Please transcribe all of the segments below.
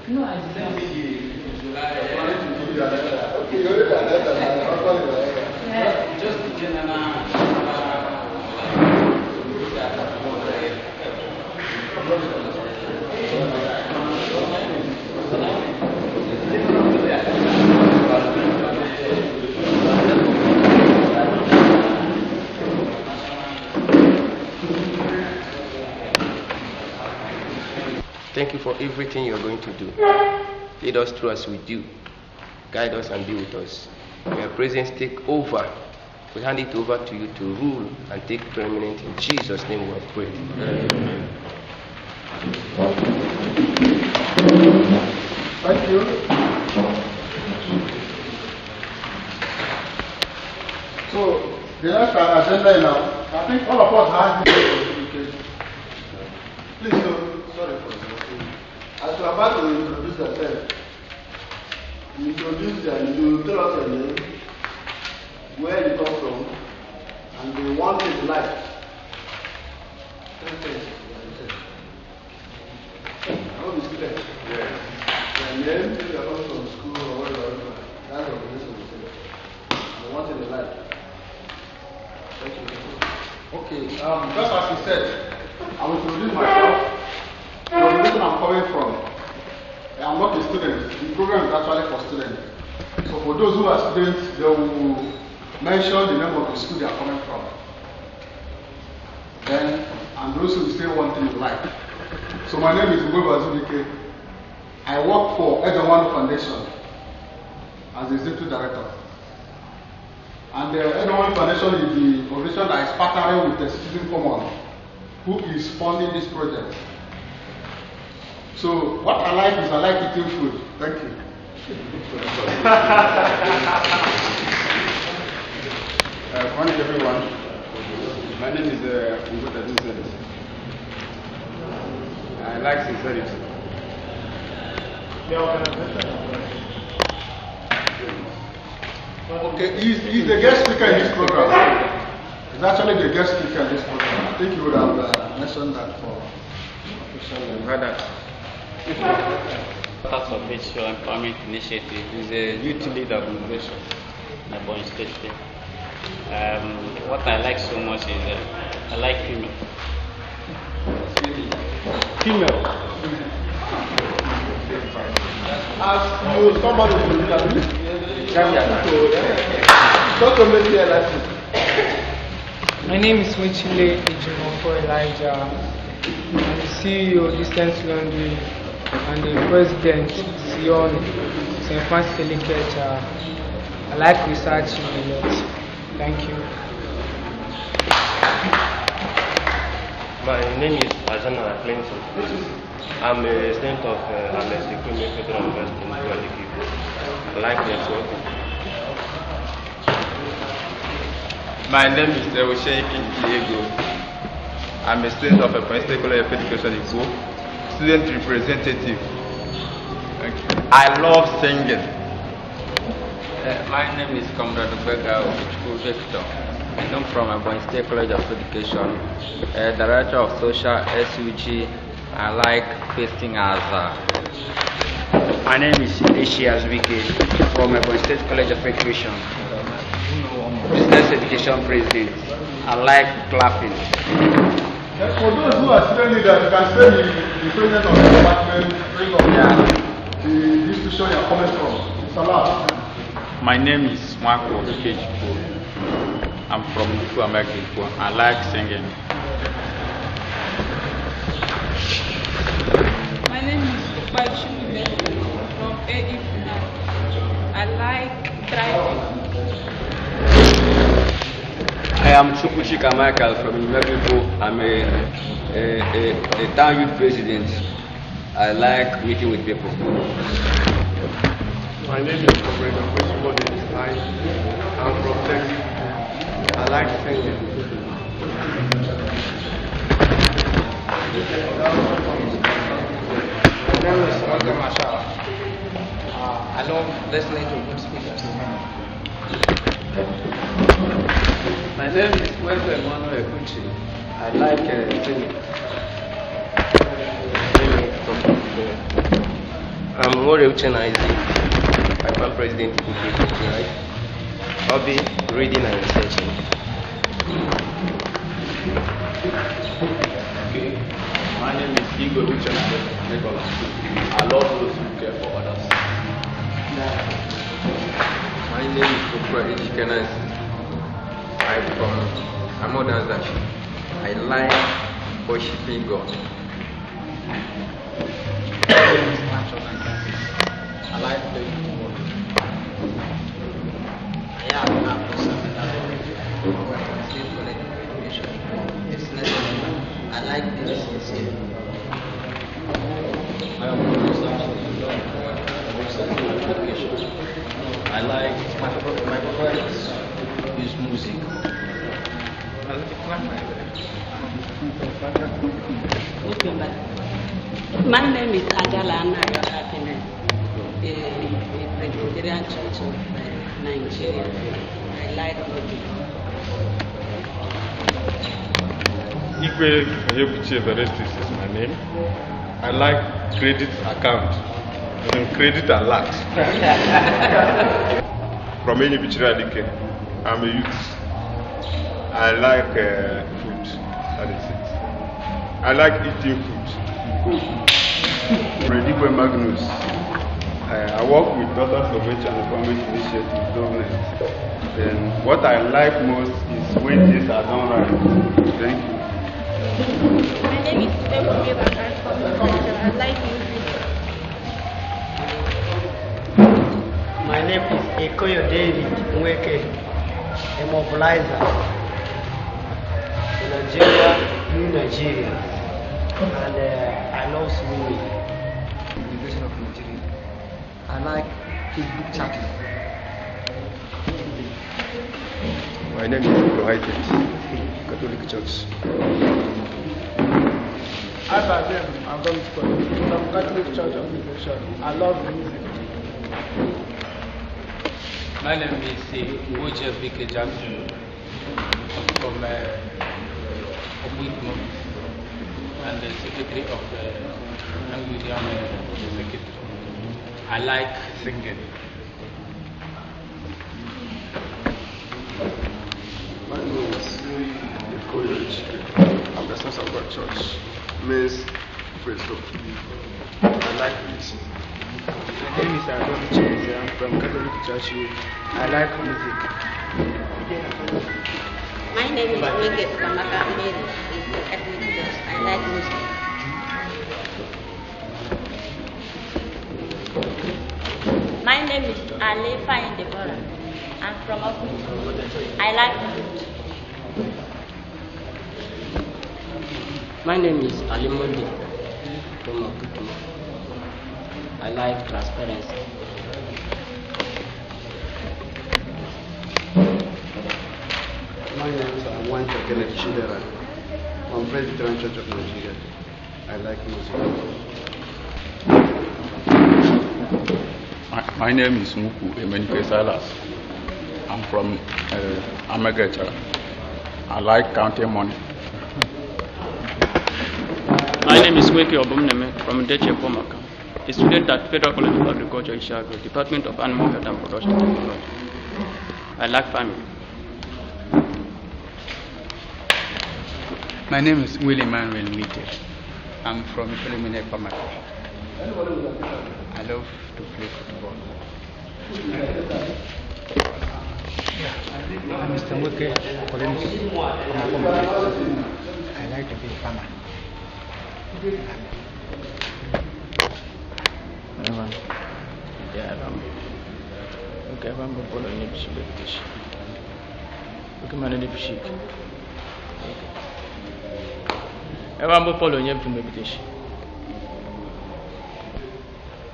No, I didn't. Just Thank you for everything you're going to do. Lead us through as we do. Guide us and be with us. May your presence take over. We hand it over to you to rule and take preeminent. In Jesus' name we have prayed. Amen. Thank you. So, the next agenda now, I think all of us have please, no, sorry for this. As you are about to introduce yourself, you introduce them, you tell us your name, where you come from, and the one thing you like. I hope it's clear. Yes. Your name, if you are coming from school or whatever, that's the organization you say. The one thing you like. Thank you. Okay, just as he said, I will introduce myself. The organization I'm coming from, I'm not a student. The program is actually for students. So for those who are students, they will mention the name of the school they are coming from. Then, and those who will say one thing you like. So my name is Ikwo LGA. I work for Edenwan Foundation as the executive director. And the Edenwan Foundation is the organization that is partnering with the Citizen Common, who is funding this project. So what I like is I like eating food. Thank you. Good morning, everyone. My name is Ikwo. I like sincerity. Okay, he's the guest speaker in this program. He's actually the guest speaker in this program. I think you would have mentioned that for Part of Digital Empowerment Initiative is a youth lead organization in Ebonyi State. What I like so much is I like female. As you somebody who My name is Wichile Ejimofo Elijah. I'm the CEO Distance Laundry and the President Sion St. Francis Delicate. I like researching a lot. Thank you. My name is Ajana Clinton. I'm a student of Ikwo Federal University in Ikwo LGA. I like networking. My name is Diego. I'm a student of Ebonyi State College of Education in Ikwo, student representative. Thank you. I love singing. My name is Comrade Obega Victor. I come from Ebonyi State College of Education, Director of Social SUG. I like pasting as My name is Ishi Azwike from Ebonyi State College of Education, Business Education President. I like clapping. For those who are student leaders, you can say the president of the department, the institution you are coming from. It's allowed. My name is Marco Kejipo. I'm from Ikwo America. I like singing. My name is Upachumi from AIFUNA. I like driving. I am Chukwuchika Michael from Mexico. I'm a town youth president. I like meeting with people. My name is Comrade I'm from Texas. I like singing. My name is Olga Mashala. I love listening to good speakers. My name is Ikwo LGA. I like singing. I'm Ikwo LGA. I'm president of the Ikwo, right? Hobby, reading and researching. Okay. My name is Ikwo LGA. I love those who care for others. My name is Ikwo LGA. I'm more than that. I like worshiping God. I like playing football. I like being sincere. I like my favorite is music. My name is Ajala Anayo Happiness, a Presbyterian Church of Nigeria. I like music. Ikwo LGA is my name. I like credit account, credit alert. From Ikwo, I'm a youth. I like food, that is it. I like eating food. Ikwo Magnus. I work with Daughters of H and Empowerment Initiative government. And what I like most is when things are done right. Thank you. My name is Ikwo LGA. I like music. My name is Ikwo David Nweke, a mobilizer. Nigeria, New Nigeria, and I love swimming. Education of Nigeria. I like Facebook chatting. My name is Provided, Catholic Church. I'm from Catholic Church of Education. I love music. My name is Ikwo Jackson. I'm from Ikwo and the secretary of the Anglican Executive. I like singing. My name is Ikwo LGA. I'm the Sons of God Church. Means praise God. I like preaching. My name is Ikwo LGA. I'm from Catholic Church. I like music. My name is Wege Kamaka Mary. I like music. My name is Alefa Deborah. I'm from Oku. I like food. My name is Alimundi from Oku. I like transparency. My name is Awanta Kenneth Chidera. I'm Presbyterian Church of Nigeria. I like music. My name is Muku Emenike Silas. I'm from Amegecha. I like counting money. My name is Weke Obumneme from Deche Pomaka, a student at Federal College of Agriculture, Ishago, Department of Animal Health and Production Technology. I like farming. My name is Willie Manuel Mite. I'm from Preliminary Pomaka. I love to play football. I'm Mr. Weke Collins from I like to be a farmer.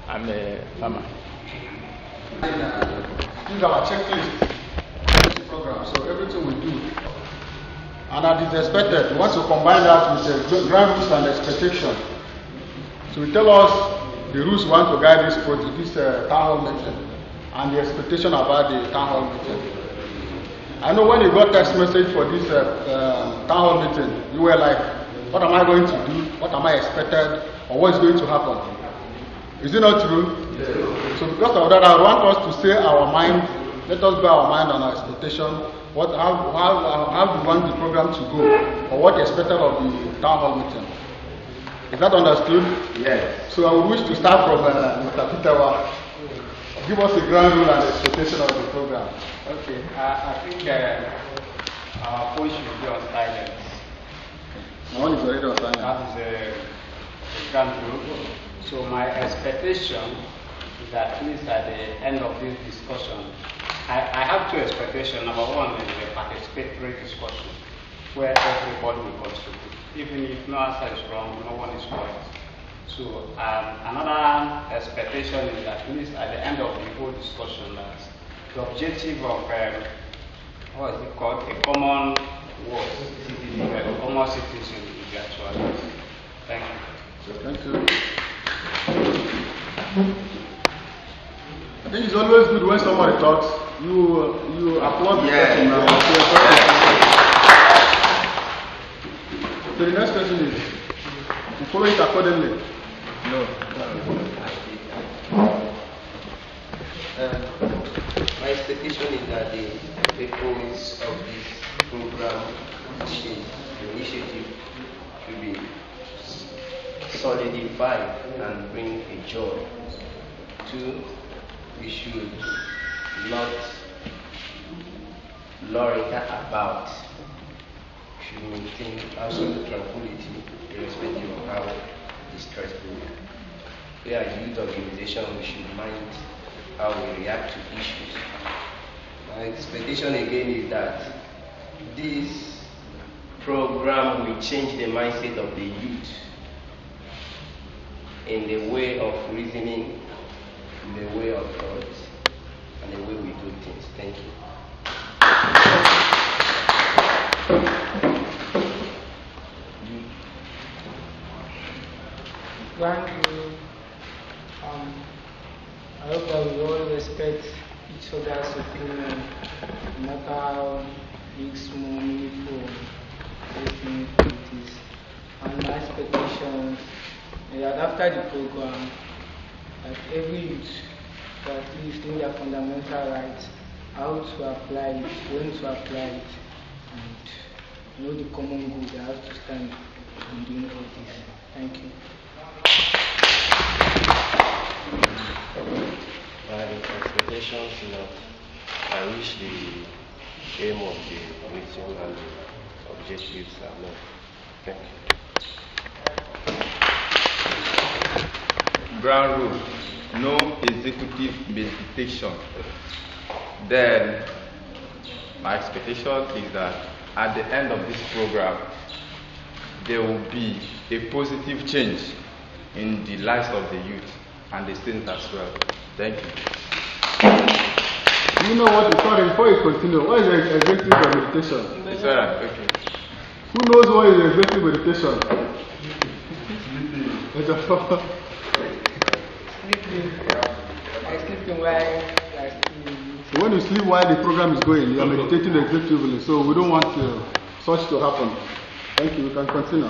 I'm a farmer. This is our checklist program, so everything we do. And as is expected, we want to combine that with the grand rules and expectation. So we tell us the rules we want to guide this project, this town hall meeting. and the expectation about the town hall meeting. I know when you got text message for this town hall meeting, you were like, what am I going to do? What am I expected? Or what is going to happen? Is it not true? Yes. So because of that, I want us to say our mind, let us bear our mind on our expectation. How do we want the program to go? Or what is expected of the town hall meeting? Is that understood? Yes. So I would wish to start from Mr. Peter. Give us a ground rule and expectation of the program. Okay, I think our phone should be on silence. My one is already on silence. That is a ground rule. So my expectation is that at least at the end of this discussion, I have two expectations. Number one is a participatory discussion where everybody will contribute. Even if no answer is wrong, no one is right. So another expectation is that at least at the end of the whole discussion, that the objective of what is it called? A common word, a common citizen is actually. Thank you. Thank you. I think it's always good when somebody talks, you applaud the person. So the next question is, you follow it accordingly. No. My expectation is that the purpose of this program, the initiative, should be solidified and bring a joy. 2, we should not loiter about. We should maintain absolute tranquility irrespective of how distressful. We are a youth organization, we should mind how we react to issues. My expectation again is that this program will change the mindset of the youth in the way of reasoning, in the way of thoughts, and the way we do things. Thank you. I hope that we all respect each other's opinion, no matter how big, small, meaningful, everything it is. And my expectations is that after the program, that every youth will at least know their fundamental rights, how to apply it, when to apply it, and know the common goal they have to stand in doing all this. Thank you. My expectations, I wish the aim of the meeting and the objectives are met. Thank you. Ground rule, no executive meditation. Then, my expectation is that at the end of this program, there will be a positive change in the lives of the youth and the students as well. Thank you. You know what? Sorry, before you continue, what is executive meditation? It's alright, okay. Who knows what is executive meditation? Sleeping while so when you sleep while the program is going, you are meditating executively. So we don't want such to happen. Thank you. We can continue.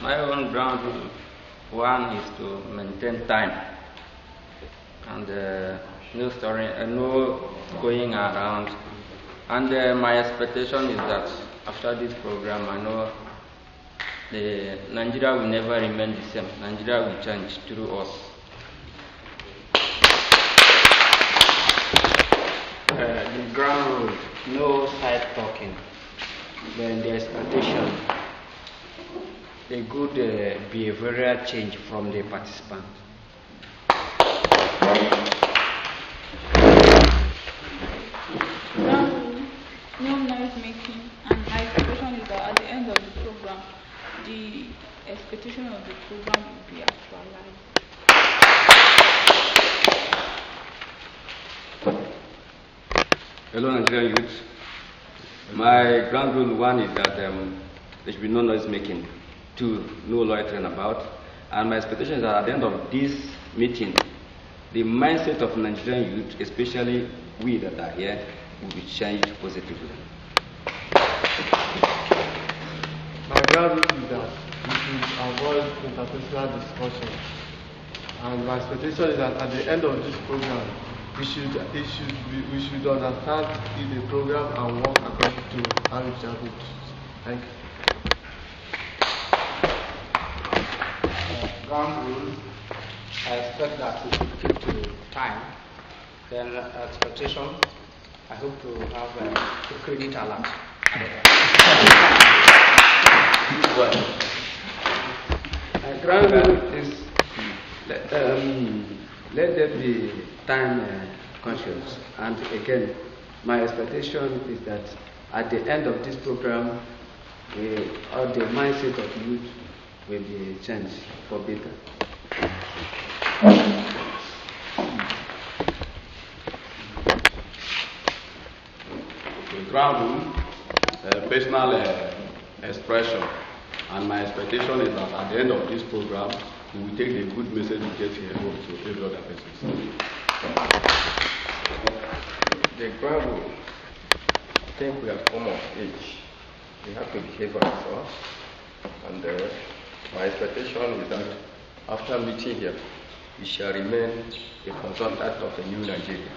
My own ground rule, one is to maintain time and no going around. And my expectation is that after this program, I know Nigeria will never remain the same. Nigeria will change through us. The ground rule, no side talking. Then the expectation, a good behavioral change from the participant. No noise making, and my expectation is that at the end of the program, the expectation of the program will be actualized. Hello, Nigerian youth. My ground rule one is that there should be no noise making. 2, no loitering about. And my expectation is that at the end of this meeting, the mindset of Nigerian youth, especially we that are here, will be changed positively. My ground is that we should avoid interpersonal discussion. And my expectation is that at the end of this program, we should understand the program and work according to how it shall be. Thank you. Ground rules, I expect that we keep to time. Then expectation, I hope to have a credit alert. Ground rule is let there be time conscious. And again, my expectation is that at the end of this program, all the mindset of youth will be changed for better. The ground rule, personal expression, and my expectation is that at the end of this program, we will take the good message we get here home to every other person. The ground rule, I think we have come of age. We have to behave ourselves. And my expectation is that after meeting here, we shall remain a consultant of a new Nigeria.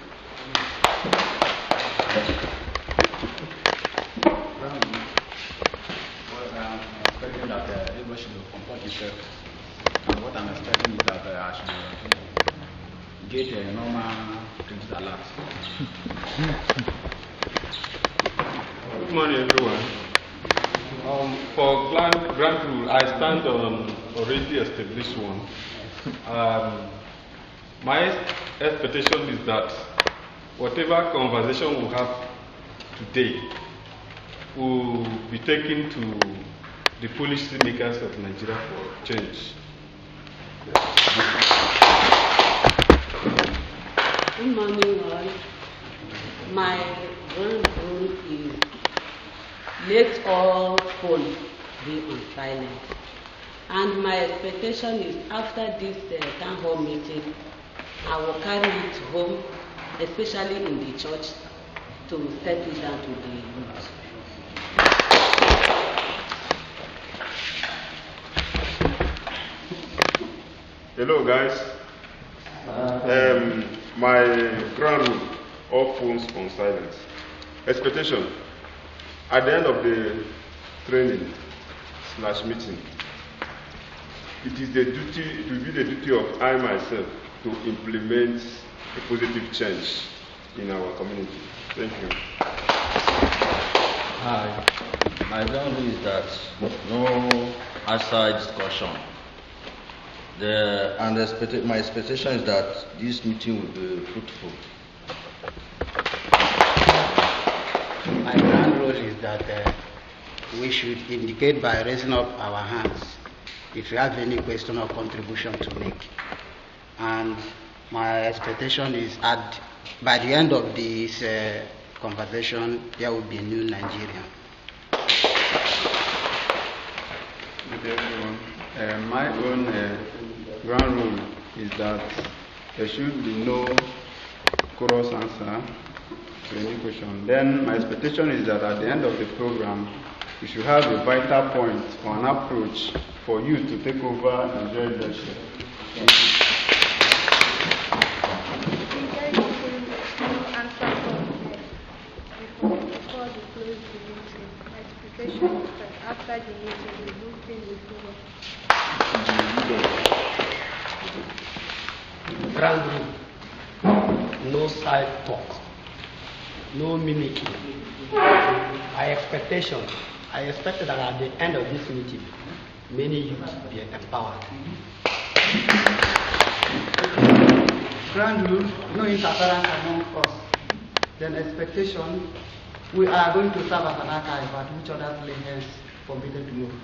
I'm expecting that everybody should comport itself. And what I'm expecting is that I should get a normal credit alert. Good morning, everyone. For grant rule, I stand on already established one. My expectation is that whatever conversation we have today will be taken to the policy makers of Nigeria for change. Good morning, all. My ground rule is let all phones be on silent. And my expectation is after this town hall meeting, I will carry it home, especially in the church, to settle down to the youth. Hello, guys. My ground rule, all phones on silence. Expectation. At the end of the training / meeting, it will be the duty of I myself to implement a positive change in our community. Thank you. Hi. My ground rule is that no outside discussion. My expectation is that this meeting will be fruitful. My ground rule is that we should indicate by raising up our hands if you have any question or contribution to make. And my expectation is by the end of this conversation, there will be a new Nigeria. Good everyone. My own ground rule is that there should be no chorus answer to any question. Then my expectation is that at the end of the program, we should have a vital point or an approach for you to take over and enjoy leadership. Thank you. Before we close the meeting, my expectation is that after the meeting, we move things with over. Ground rule, no side talk, no mimicking. I expect that at the end of this meeting, many youth will be empowered. Ground rule, no interference among us. Then expectation, we are going to serve as an archive at which other players forbidden to move.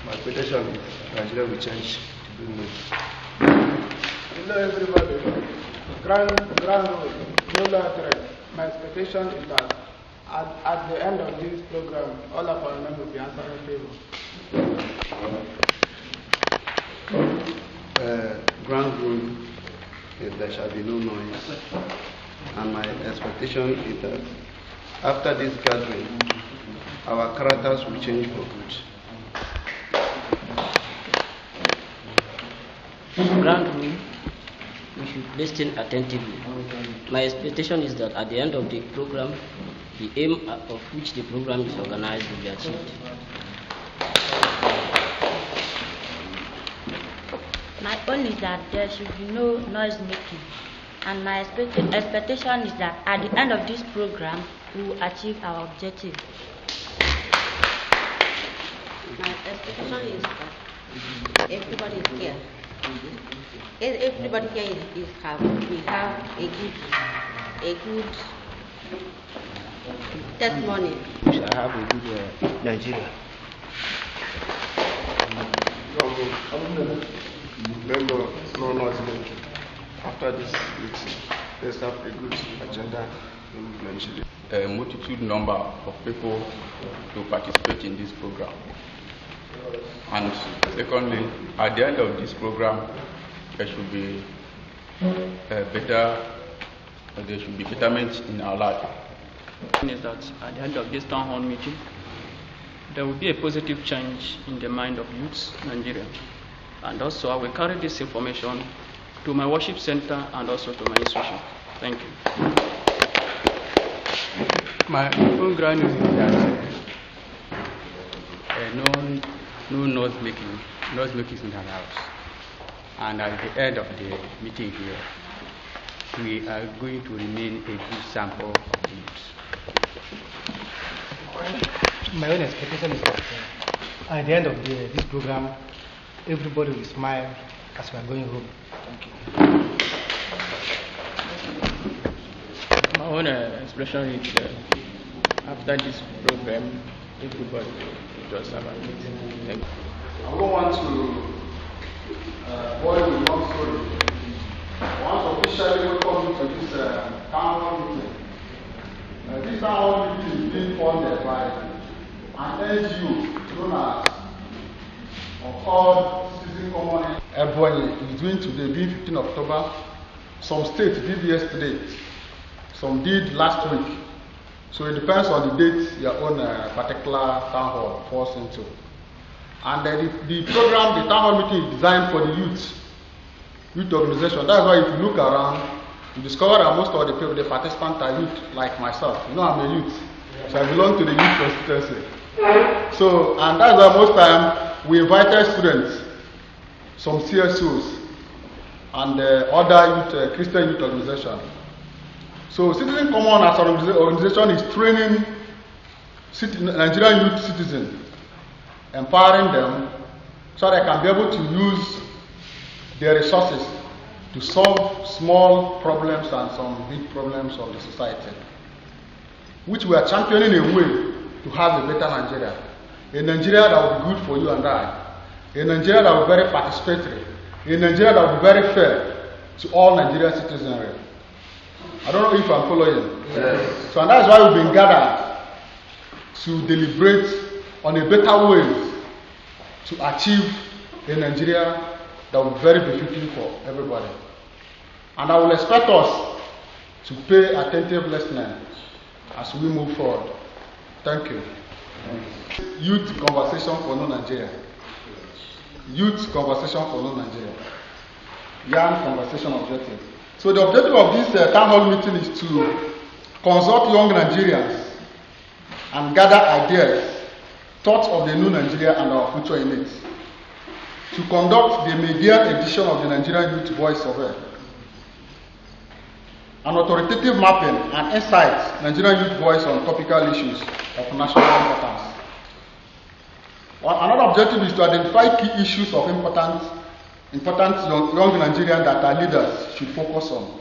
My expectation is Nigeria will change to good news. Hello everybody. Ground rule, no law threat. My expectation is that at the end of this program, all of our men will be answering favor. ground rule is there shall be no noise. And my expectation is that after this gathering, our characters will change for good. Ground rule, we should listen attentively. My expectation is that at the end of the program, the aim of which the program is organized will be achieved. My own is that there should be no noise making, and my expectation is that at the end of this program, we will achieve our objective. My expectation is that everybody is here. Everybody here we have a good testimony. We shall have a good Nigeria. Member, no noise making. After this meeting, let's have a good agenda in Nigeria. A multitude number of people to participate in this program. And secondly, at the end of this program, there should be betterment in our life. Is that at the end of this town hall meeting, there will be a positive change in the mind of youths in Nigeria. And also, I will carry this information to my worship center and also to my institution. Thank you. My own ground is that no noise making in our house. And at the end of the meeting here, we are going to remain a good sample of youth. My own expectation is that at the end of this program, everybody will smile as we are going home. Thank you. My own expression is after this program, everybody will just have a meeting. Thank you. I don't want to boil with long story. I want to officially welcome you to this town hall meeting. This town hall meeting is being funded by an NGO known as called Citizen Common. Everybody is doing today, being 15 October. Some states did yesterday, some did last week. So it depends on the date your own particular town hall falls into. And the program, the town hall meeting is designed for the youth organization. That's why if you look around, you discover that most of the people, the participants are youth, like myself. You know, I'm a youth, so I belong to the youth constituency. So, and that's why most time we invited students, some CSOs, and other youth, Christian youth organization. So, Citizen Common as an organization is training Nigerian youth citizens, empowering them so they can be able to use their resources to solve small problems and some big problems of the society, which we are championing a way to have a better Nigeria. A Nigeria that will be good for you and I. A Nigeria that will be very participatory. A Nigeria that will be very fair to all Nigerian citizenry. I don't know if I'm following. Yes. So and that's why we've been gathered to deliberate on a better way to achieve a Nigeria that will be very befitting for everybody. And I will expect us to pay attentive listening as we move forward. Thank you. Youth conversation for no Nigeria. Youth conversation for no Nigeria. Young conversation objective. So the objective of this town hall meeting is to consult young Nigerians and gather ideas, thoughts of the new Nigeria and our future in it. To conduct the media edition of the Nigerian Youth Voice Survey. An authoritative mapping and insights Nigerian youth voice on topical issues of national importance. Another objective is to identify key issues of important young Nigerians that our leaders should focus on.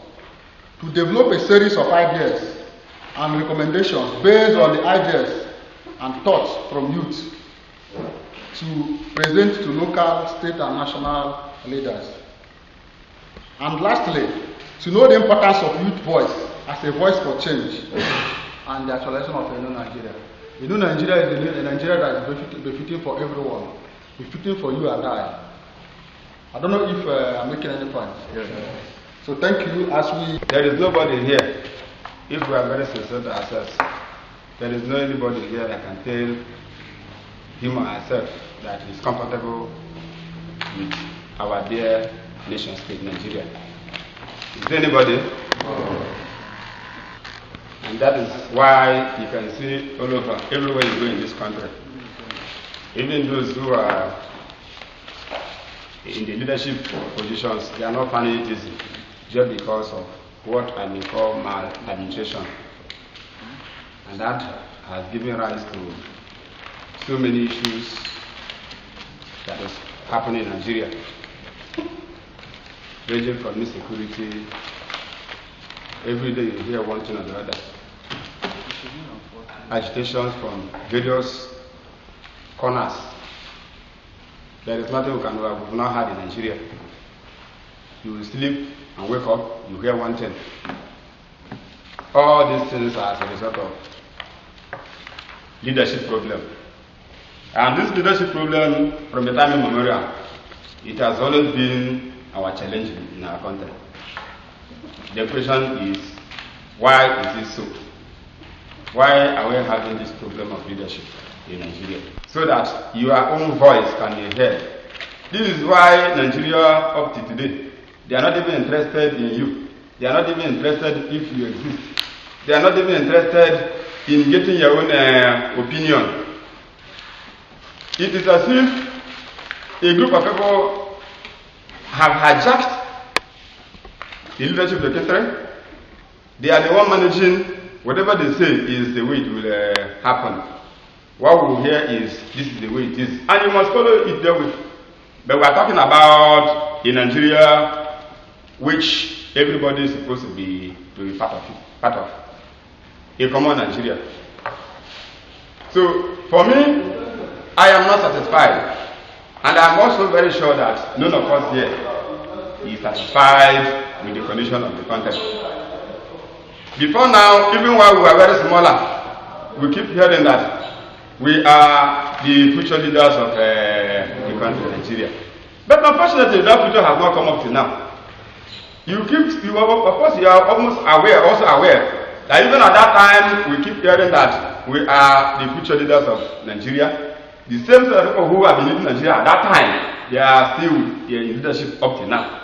To develop a series of ideas and recommendations based on the ideas and thoughts from youth to present to local, state and national leaders. And lastly, to know the importance of youth voice as a voice for change and the actualization of a new Nigeria. A new Nigeria is a Nigeria that is befitting for everyone, befitting for you and I I don't know if I'm making any point. Yes. So thank you. As we There is nobody here, if we are very sincere to ourselves, there is no anybody here that can tell him or herself that is comfortable with our dear nation state, Nigeria. Is there anybody? And that is why you can see all over, everywhere you go in this country, even those who are in the leadership positions, they are not finding it easy just because of what I may call maladministration. And that has given rise to so many issues that is happening in Nigeria, ranging from insecurity. Every day you hear one thing or the other. Agitations from various corners. There is nothing we can do. We've not had in Nigeria. You will sleep and wake up, you hear one thing. All these things are as a result of leadership problem. And this leadership problem, from the time immemorial, it has always been our challenge in our country. The question is, why is it so? Why are we having this problem of leadership in Nigeria? So that your own voice can be heard. This is why Nigeria, up to today, they are not even interested in you. They are not even interested if you exist. They are not even interested in getting your own opinion. It is as if a group of people have hijacked the leadership of the country. They are the one managing whatever they say is the way it will happen. What we will hear is this is the way it is, and you must follow it there with. But we are talking about in Nigeria, which everybody is supposed to be part of a common Nigeria. So for me, I am not satisfied, and I am also very sure that none of us here is satisfied with the condition of the country. Before now, even while we were very smaller, we keep hearing that we are the future leaders of the country, Nigeria. But unfortunately, that future has not come up till now. Of course, you are almost aware that even at that time, we keep hearing that we are the future leaders of Nigeria. The same set of people who have been leading Nigeria at that time, they are still in leadership up to now.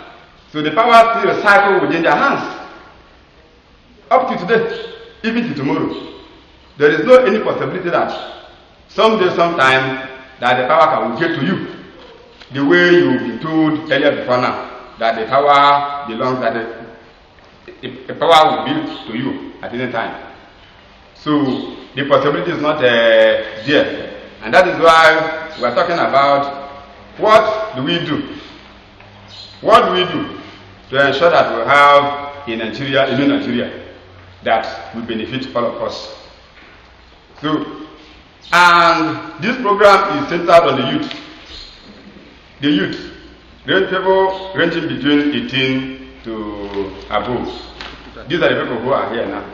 So the power still recycles within their hands. Up to today, even to tomorrow, there is no any possibility that someday, sometime, that the power can get to you. The way you've been told earlier before now, that the power belongs, that the power will be to you at any time. So the possibility is not there. And that is why we are talking about what do we do? What do we do to ensure that we have in Nigeria, that will benefit all of us? So, and this program is centered on the youth. The youth, people ranging between 18 to above. These are the people who are here now.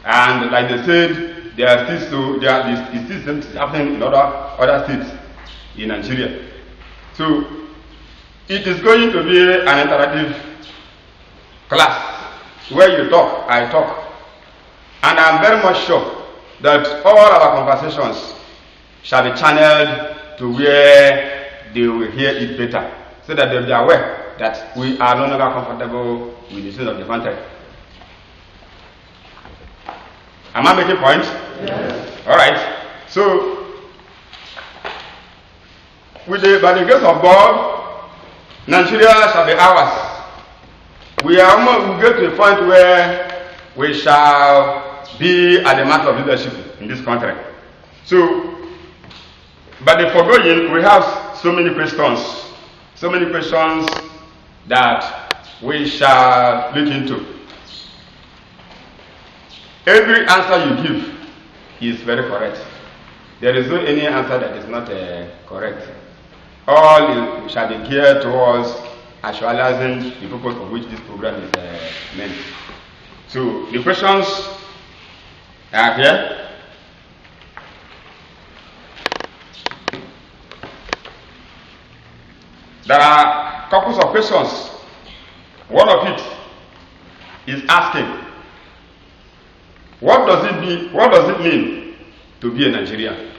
And like they said, they are still happening in other states in Nigeria. So it is going to be an interactive class where you talk, I talk. And I'm very much sure that all our conversations shall be channeled to where they will hear it better, so that they'll be aware that we are no longer comfortable with the state of the country. Am I making points? Yes. All right. So, by the grace of God, Nigeria shall be ours. We will get to a point where we shall be at the matter of leadership in this country. So, by the foregoing, we have so many questions that we shall look into. Every answer you give is very correct. There is no any answer that is not correct. All shall be geared towards actualizing the purpose for which this program is meant. So the questions are here. There are couple of questions. One of it is asking, what does it mean to be a Nigerian?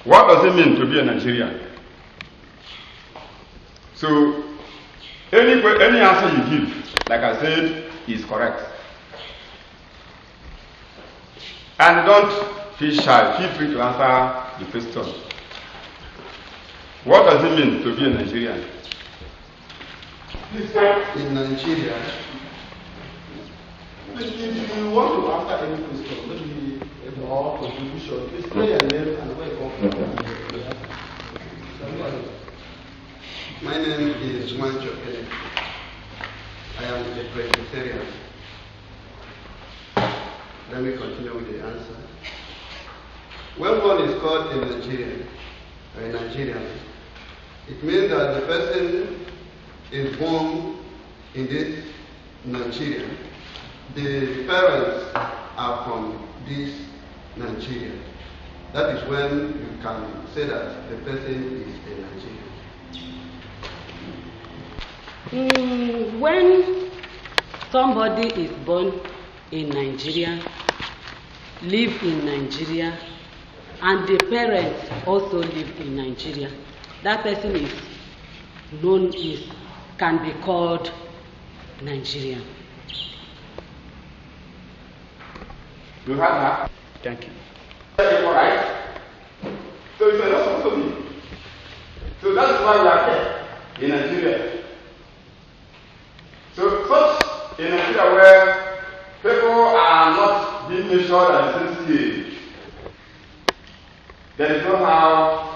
What does it mean to be a Nigerian? So, any answer you give, like I said, is correct. And don't feel shy. Feel free to answer the question. What does it mean to be a Nigerian? In Nigeria, if you want to answer any question, maybe or contribution, please say your name and where you come from. My name is Manchope. I am a Presbyterian. Let me continue with the answer. When one is called a Nigerian, or a Nigerian, it means that the person is born in this Nigeria. The parents are from this Nigeria. That is when you can say that the person is a Nigerian. When somebody is born in Nigeria, live in Nigeria, and the parents also live in Nigeria, that person is can be called Nigerian. You have that? Thank you. Alright? So it's not supposed to be. So that's why we are here in Nigeria. So such in Nigeria where people are not being measured at the same scale, there is no how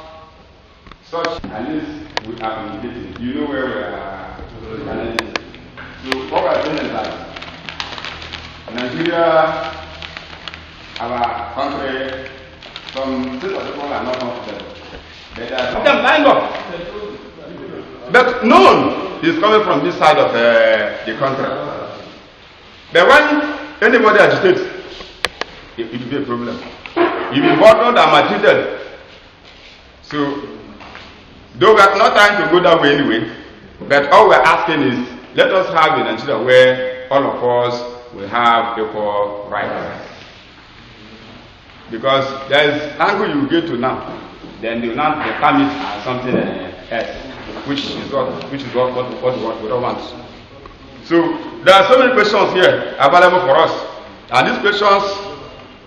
such, at least we are communicating. You know where we are challenging. So what we are saying is that Nigeria, our country, some set of people are not comfortable. But none is coming from this side of the country. But when anybody agitates, it will be a problem. You'll be burdened and maltreated. So, though we are not trying to go that way anyway, but all we're asking is, let us have a Nigeria where all of us will have equal rights. Because there is angle you get to now, then they will not become it as something else, which is what we don't want. So there are so many questions here available for us, and these questions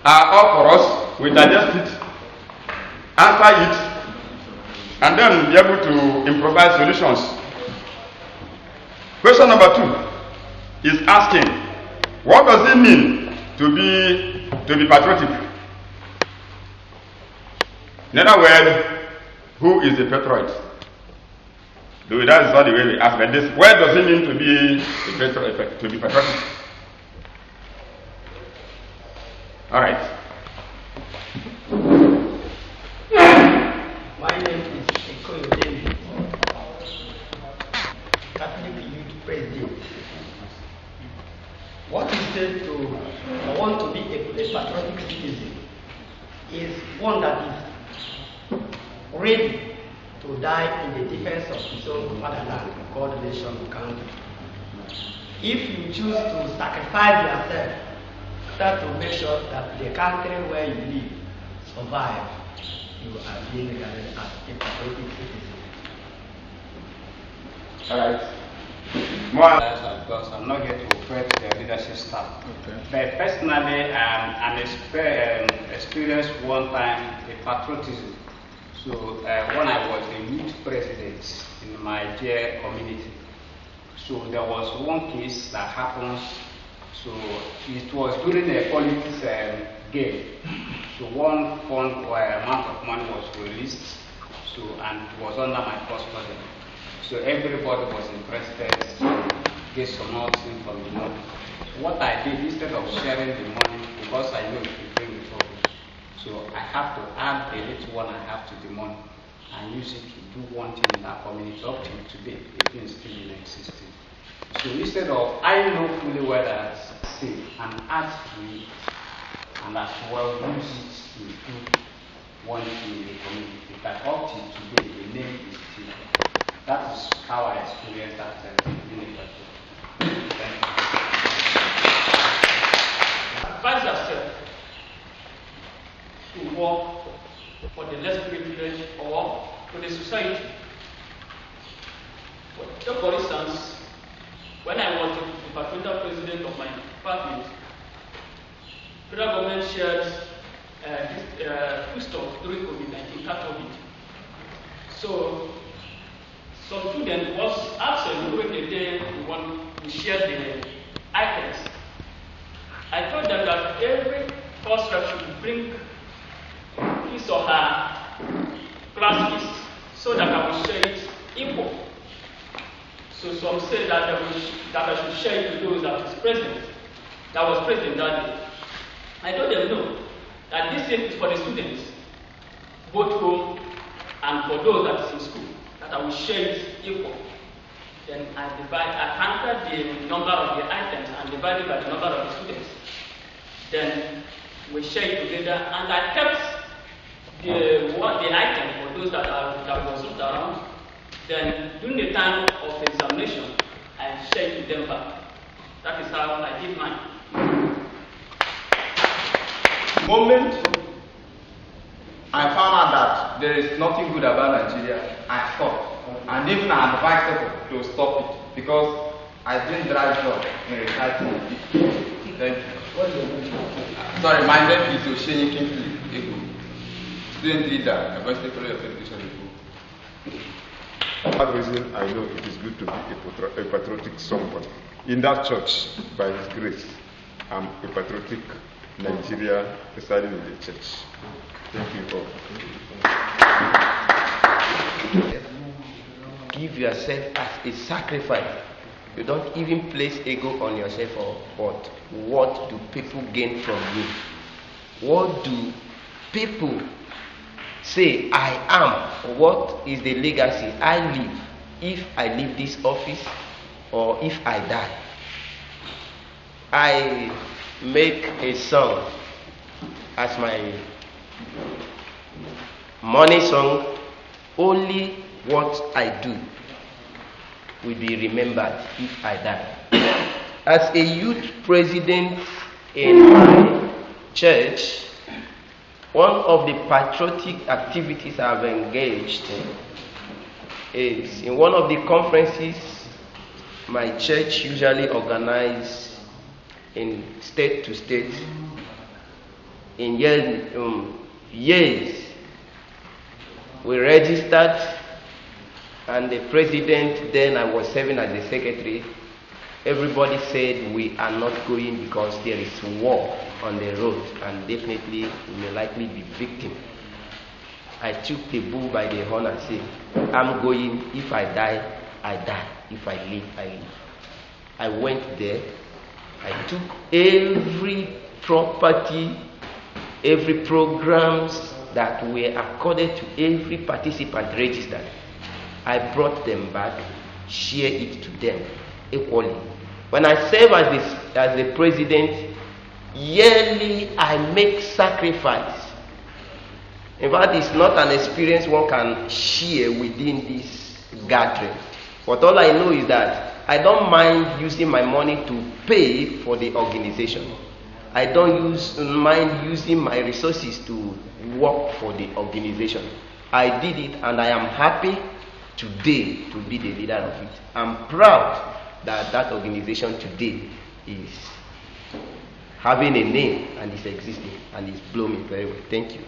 are all for us. We digest it, answer it, and then be able to improvise solutions. Question number 2 is asking, what does it mean to be patriotic? In other words, who is a patriot? That is not the way we ask like this. What does it mean to be patriotic? All right. My name is Ikwo LGA, Catholic Youth President. What is said to I want to be a patriotic citizen is one that is ready to die in the defense of his own motherland, God, nation, country. If you choose to sacrifice yourself, start to make sure that the country where you live survive, you are being regarded as a patriotic citizen. All right. Because I'm not here to affect the leadership staff. Okay. But personally, I'm experienced one time a patriotism. So when I was a youth president in my dear community, so there was one case that happened. So it was during a politics game. So one fund or amount of money was released. So and it was under my custody. So everybody was interested to get some more things from the money. So what I did, instead of sharing the money, because I know it will bring the trouble, so I have to add a little one I have to the money and use it to do one thing in that community up till today. The thing is still in existence. So instead of, I know fully well that say and add to it and as well use it to do one thing in the community, that up till today the name is still how I experienced that in the Thank you. Advise yourself to work for the less privileged or for the society. For instance, when I was the departmental president of my department, the federal government shared foodstuff during COVID-19 COVID. So, some student was absent during the day we shared the items. I told them that every course rep should bring his or her class list so that I will share it equal. So some say that I should share it to those that was present that day. I told them no, that this is for the students, both home and for those that is in school, that I will share it equal. Then I counted the number of the items and divided by the number of the students. Then we share it together, and I kept the item for those that wasn't around. Then during the time of the examination, I share it to them back. That is how I did mine. The moment I found out that there is nothing good about Nigeria, I stopped. And even I advised people to stop it because I didn't drive job in reciting. Thank you. Sorry, my name is Osheni Kingsley, student leader at University College of Education. For that reason, I know it is good to be a patriotic someone. In that church, by His grace, I'm a patriotic Nigeria residing in the church. Thank you all. Give yourself as a sacrifice. You don't even place ego on yourself or what. What do people gain from you? What do people say I am? What is the legacy I leave if I leave this office or if I die? I make a song as my money song. Only what I do will be remembered if I die. As a youth president in my church, one of the patriotic activities I've engaged in is in one of the conferences my church usually organizes in state to state. In years we registered, and the president, then I was serving as the secretary, everybody said we are not going because there is war on the road and definitely we may likely be victim. I took the bull by the horn and said, I'm going. If I die, I die. If I live, I live. I went there. I took every property, every programs that were accorded to every participant registered. I brought them back, share it to them equally. When I serve as the president, yearly I make sacrifice. In fact, it's not an experience one can share within this gathering. But all I know is that I don't mind using my money to pay for the organization. I don't mind using my resources to work for the organization. I did it and I am happy today to be the leader of it. I'm proud that that organization today is having a name and is existing and is blooming very well. Thank you.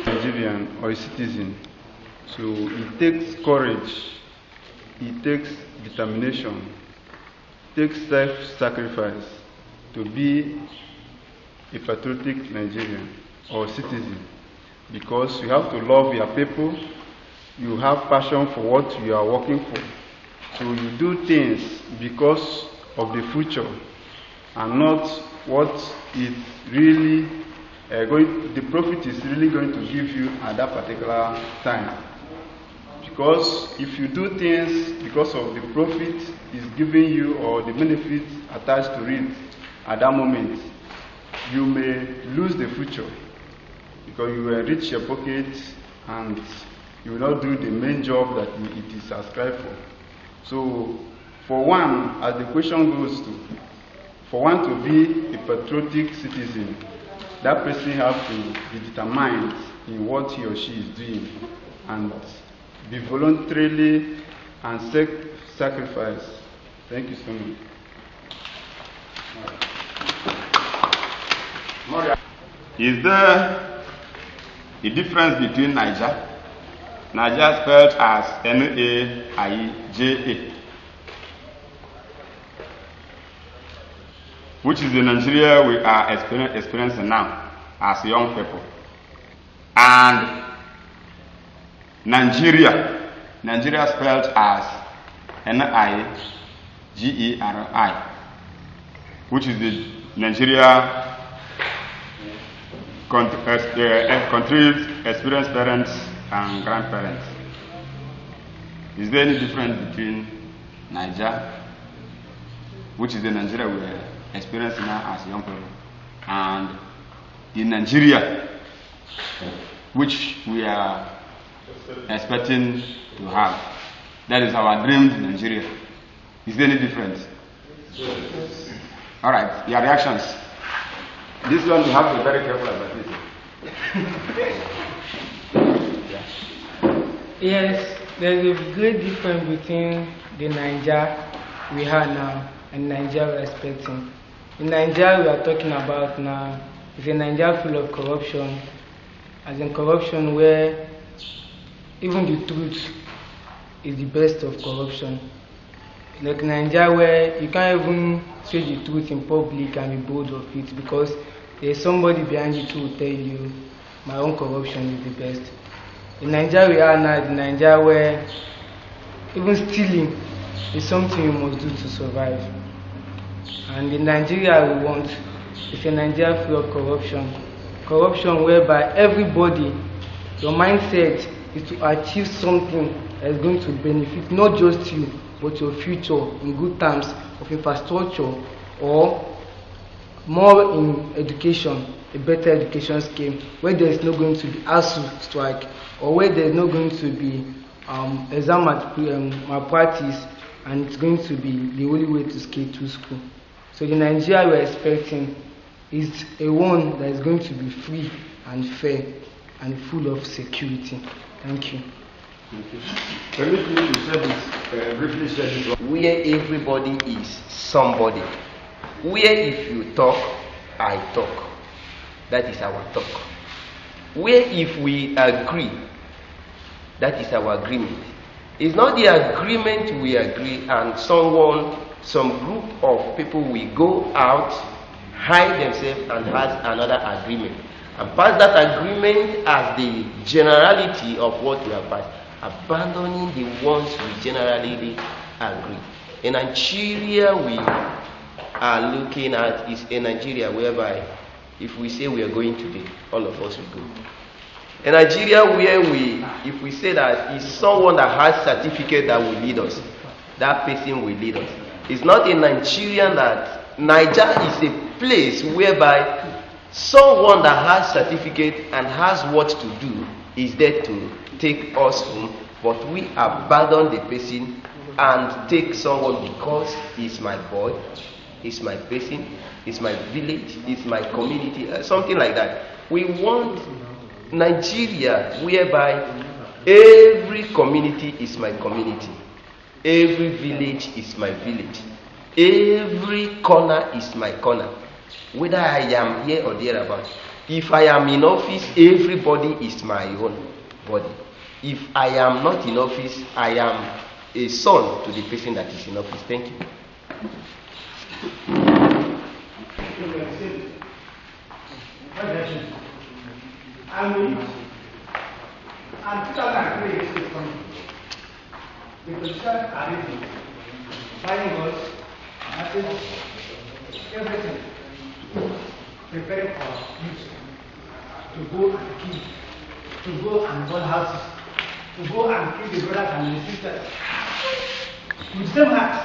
Nigerian or a citizen. So it takes courage, it takes determination, it takes self-sacrifice to be a patriotic Nigerian or citizen, because you have to love your people, you have passion for what you are working for. So you do things because of the future and not what is really the profit is really going to give you at that particular time. Because if you do things because of the profit is giving you or the benefits attached to it at that moment, you may lose the future because you will enrich your pocket and you will not do the main job that it is ascribed for. So, for one, as the question goes to, for one to be a patriotic citizen, that person has to be determined in what he or she is doing and be voluntarily and self-sacrifice. Thank you so much. Is there a difference between Niger? Niger spelled as N-A-I-J-A, which is the Nigeria we are experiencing now as young people. And Nigeria spelled as N-I-G-E-R-I, which is the Nigeria country's experienced parents and grandparents. Is there any difference between Niger, which is the Nigeria we are experiencing now as young people, and the Nigeria which we are expecting to have? That is our dreamed Nigeria. Is there any difference? All right, your reactions. This one you have to be very careful about this. Yes, there is a great difference between the Niger we have now and Niger we are expecting. The Niger we are talking about now is a Niger full of corruption, as in corruption where even the truth is the best of corruption. Like Nigeria where you can't even say the truth in public and be bold of it because there's somebody behind you who will tell you my own corruption is the best. In Nigeria we are now, in Nigeria where even stealing is something you must do to survive. And in Nigeria we want is a Nigeria free of corruption. Corruption whereby everybody, your mindset is to achieve something that is going to benefit not just you, but your future in good terms of infrastructure or more in education, a better education scheme where there is not going to be ASU strike or where there is not going to be exam malpractice and it's going to be the only way to skate to school. So the Nigeria we are expecting is a one that is going to be free and fair and full of security. Thank you. Where everybody is somebody. Where if you talk, I talk. That is our talk. Where if we agree, that is our agreement. It's not the agreement we agree and some group of people will go out, hide themselves and has another agreement. And pass that agreement as the generality of what we have passed, abandoning the ones we generally agree. In Nigeria we are looking at is a Nigeria whereby if we say we are going today, all of us will go. A Nigeria where if we say that is someone that has certificate that will lead us, that person will lead us. It's not a Nigerian that Niger is a place whereby someone that has certificate and has what to do is there to take us home, but we abandon the person and take someone because he's my boy, he's my person, he's my village, he's my community, something like that. We want Nigeria whereby every community is my community, every village is my village, every corner is my corner, whether I am here or thereabout. If I am in office, everybody is my own body. If I am not in office, I am a son to the person that is in office. Thank you. And 2003 is coming. The politicians are ready, buying us, everything, preparing for youth to go and kill, to go and burn houses, to go and kill the brothers and the sisters with the same heart.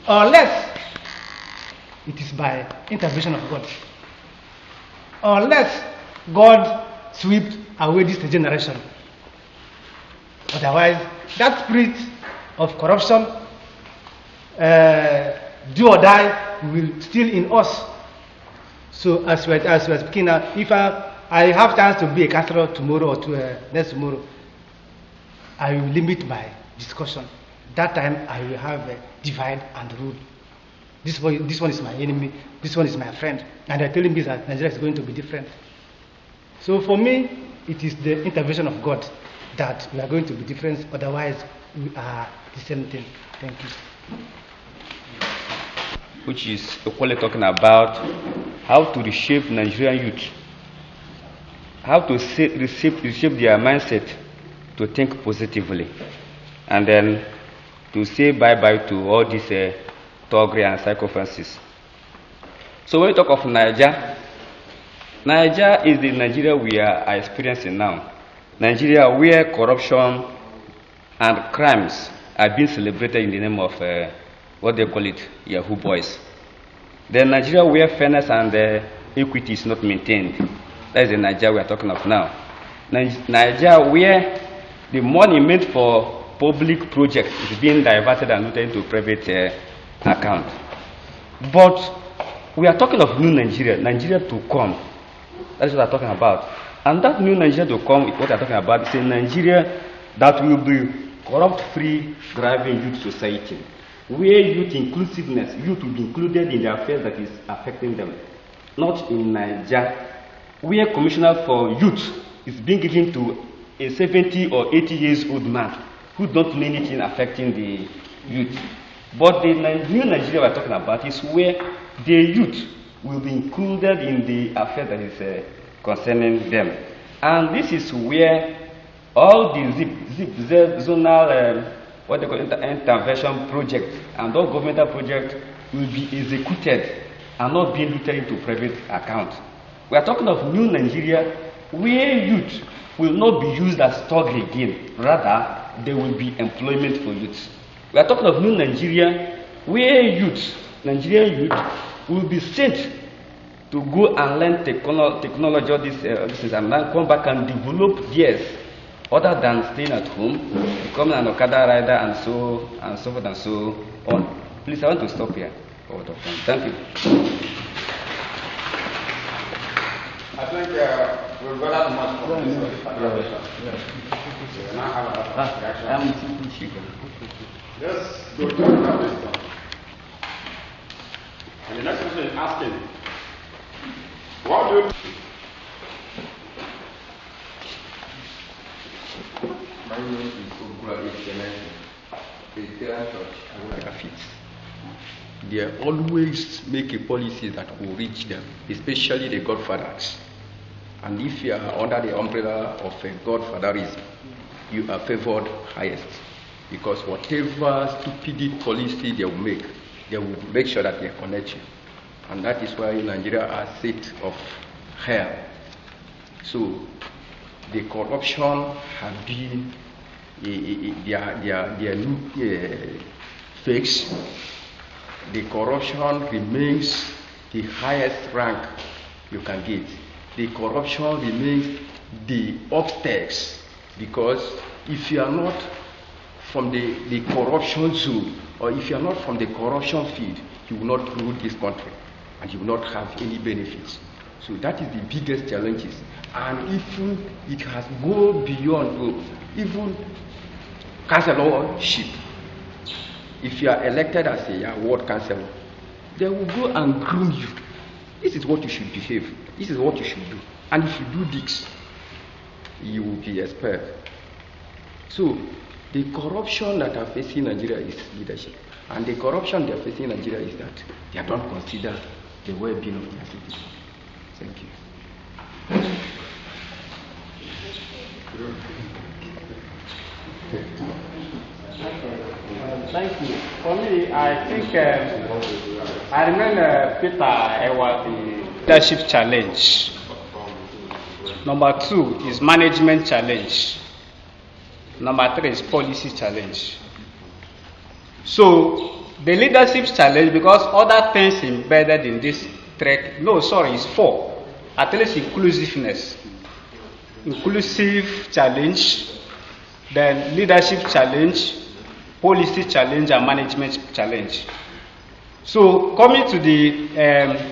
Unless it is by intervention of God. Unless God sweeps away this generation. Otherwise, that spirit of corruption, do or die, will still in us. So as we're speaking now, if I have chance to be a counselor tomorrow or next tomorrow, I will limit my discussion. That time I will have a divide and rule. This one is my enemy, this one is my friend. And they're telling me that Nigeria is going to be different. So for me, it is the intervention of God that we are going to be different, otherwise we are the same thing. Thank you. Which is Ikwo talking about how to reshape Nigerian youth, how to reshape their mindset to think positively, and then to say bye-bye to all these thuggery and psychophancies. So when we talk of Nigeria is the Nigeria we are experiencing now. Nigeria where corruption and crimes are being celebrated in the name of what they call it, Yahoo boys. The Nigeria where fairness and equity is not maintained. That is the Nigeria we are talking of now. Nigeria where the money meant for public projects is being diverted and routed into private account. But we are talking of new Nigeria, Nigeria to come. That's what we are talking about. And that new Nigeria to come, what we are talking about, is a Nigeria that will be corrupt-free, driving youth society, where youth inclusiveness, youth will be included in the affairs that is affecting them. Not in Nigeria, where commissioner for youth is being given to a 70 or 80 years old man who don't know anything affecting the youth. But the new Nigeria we are talking about is where the youth will be included in the affair that is concerning them. And this is where all the zonal what they call intervention projects and all governmental projects will be executed and not being routed into private accounts. We are talking of new Nigeria where youth will not be used as thug again. Rather, there will be employment for youth. We are talking of new Nigeria where youth, Nigerian youth, will be sent to go and learn technology, all these things, and then come back and develop theirs, other than staying at home, becoming an Okada rider, and so forth and so on. Please, I want to stop here. Thank you. I think we've got that much from this Let's go to the question. And the next question is asking, what do you My name is Church. They always make a policy that will reach them, especially the godfathers. And if you are under the umbrella of a godfatherism, you are favored highest. Because whatever stupid policy they will make sure that they connect you. And that is why Nigeria are a state of hell. So the corruption have been their new fix. The corruption remains the highest rank you can get. The corruption remains the upstairs, because if you are not from the corruption zone, or if you are not from the corruption field, you will not rule this country and you will not have any benefits. So that is the biggest challenges. And even it has gone beyond even councillorship. If you are elected as a ward councillor, they will go and groom you. This is what you should behave. This is what you should do. And if you do this, you will be expelled. So the corruption that are facing Nigeria is leadership. And the corruption they are facing Nigeria is that they don't consider the well-being of their citizens. Thank you. Thank you. For me, I think I remember Peter was the leadership challenge. Number 2 is management challenge. Number 3 is policy challenge. So the leadership challenge, because other things embedded in this track, it's 4. At least inclusiveness. inclusive challenge, then leadership challenge, policy challenge, and management challenge. So coming to the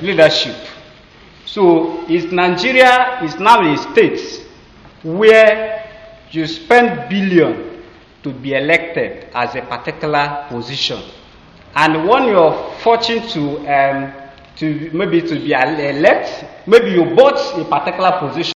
leadership, so Nigeria is now a state where you spend billion to be elected as a particular position, and when you're fortunate to be elect, maybe you bought a particular position